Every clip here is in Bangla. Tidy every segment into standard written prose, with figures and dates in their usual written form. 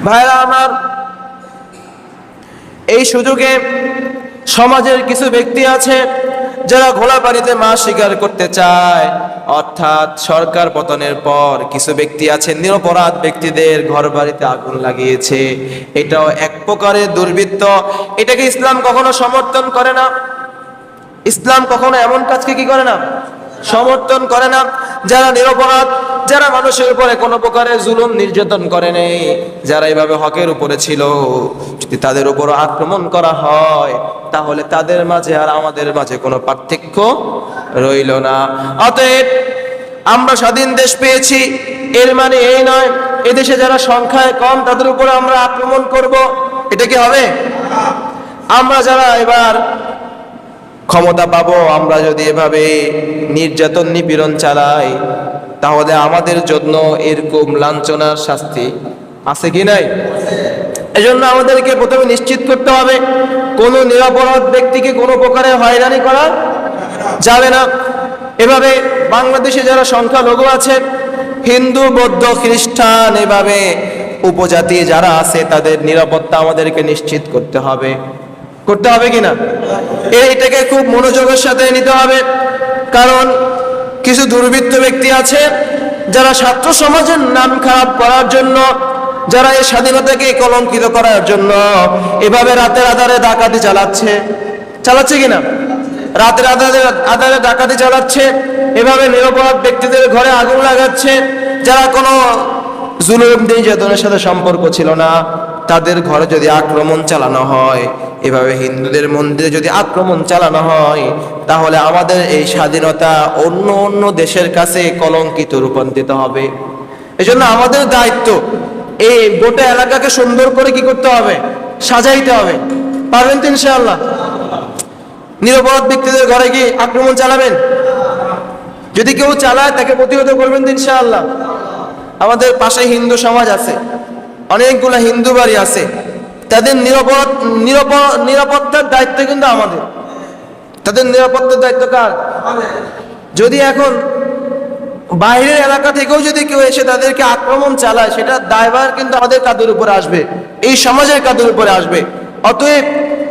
ভাইরা আমার, এই সুযোগে সমাজের কিছু ব্যক্তি আছে যারা ঘোড়াবাড়িতে মাছ শিকার করতে চায়। অর্থাৎ সরকার পতনের পর কিছু ব্যক্তি আছে নিরপরাধ ব্যক্তিদের ঘর বাড়িতে আগুন লাগিয়েছে। এটাও এক প্রকারের দুর্বৃত্ত। এটাকে ইসলাম কখনো সমর্থন করে না। ইসলাম কখনো এমন কাজকে কি করে না, সমর্থন করে না। যারা নিরপরাধ, যারা মানুষের উপরে কোনো প্রকারের জুলুম নির্যাতন করে নেই, যারা এইভাবে হকের উপরে ছিল, যদি তাদের উপর আক্রমণ করা হয় তাহলে তাদের মাঝে আর আমাদের মাঝে কোনো পার্থক্য রইল না। অতএব আমরা স্বাধীন দেশ পেয়েছি, এর মানে এই নয় এদেশে যারা সংখ্যায় কম তাদের উপরে আমরা আক্রমণ করব। এটা কি হবে? আমরা যারা এবার ক্ষমতা পাবো, আমরা যদি এভাবে নির্যাতন নিপীড়ন চালাই তাহলে আমাদের জন্য এরকম লাঞ্ছনার শাস্তি আছে কি নাই? এজন্য আমাদেরকে প্রথমে নিশ্চিত করতে হবে কোনো নিরপরাধ ব্যক্তিকে কোনো প্রকারে হয়রানি করা যাবে না। এভাবে বাংলাদেশে যারা সংখ্যালঘু আছে, হিন্দু, বৌদ্ধ, খ্রিস্টান, এভাবে উপজাতি যারা আছে তাদের নিরাপত্তা আমাদেরকে নিশ্চিত করতে হবে। করতে হবে কিনা? এইটাকে খুব মনোযোগের সাথে নিতে হবে। কারণ কিছু দুর্বৃত্ত ব্যক্তি আছে যারা ছাত্র সমাজের নাম খারাপ করার জন্য, যারা এই স্বাধীনতাকে কলঙ্কিত করার জন্য এভাবে রাতের আধারে ডাকাতি চালাচ্ছে কিনা? রাতের আধারে ডাকাতি চালাচ্ছে, এভাবে নিরপরাধ ব্যক্তিদের ঘরে আগুন লাগাচ্ছে। যারা কোনো জুলুম নির্যাতনের সাথে সম্পর্ক ছিল না তাদের ঘরে যদি আক্রমণ চালানো হয়, এভাবে হিন্দুদের মন্দিরে যদি আক্রমণ চালানো হয় তাহলে আমাদের এই স্বাধীনতা অন্য অন্য দেশের কাছে কলঙ্কিত রূপান্তরিত হবে। এজন্য আমাদের দায়িত্ব এই গোটা এলাকাকে সুন্দর করে কি করতে হবে? সাজাইতে হবে। পারবেন তো ইনশাআল্লাহ? নিরপরাধ ব্যক্তিদের ঘরে কি আক্রমণ চালাবেন? যদি কেউ চালায় তাকে প্রতিহত করবেন তো ইনশাআল্লাহ? আমাদের পাশে হিন্দু সমাজ আছে, অনেকগুলো হিন্দু বাড়ি আছে, তাদের নিরাপত্তার দায়িত্ব কিন্তু আমাদের। তাদের নিরাপত্তার দায়িত্ব কার? যদি এখন বাইরের এলাকা থেকেও যদি কেউ এসে তাদেরকে আক্রমণ চালায়, সেটা দায়ভার কিন্তু আমাদের কাঁধের উপরে আসবে, এই সমাজের কাঁধের উপরে আসবে। অতএব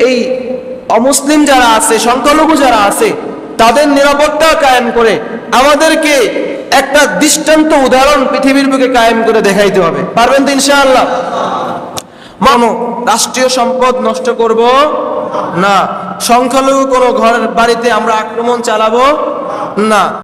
এই অমুসলিম যারা আছে, সংখ্যালঘু যারা আছে, তাদের নিরাপত্তা কায়েম করে আমাদেরকে একটা দৃষ্টান্ত উদাহরণ পৃথিবীর বুকে কায়েম করে দেখাইতে হবে। পারবেন তো ইনশাআল্লাহ? রাষ্ট্রীয় সম্পদ নষ্ট করব না, সংখ্যালঘু কোনো ঘরের বাড়িতে আমরা আক্রমণ চালাবো না।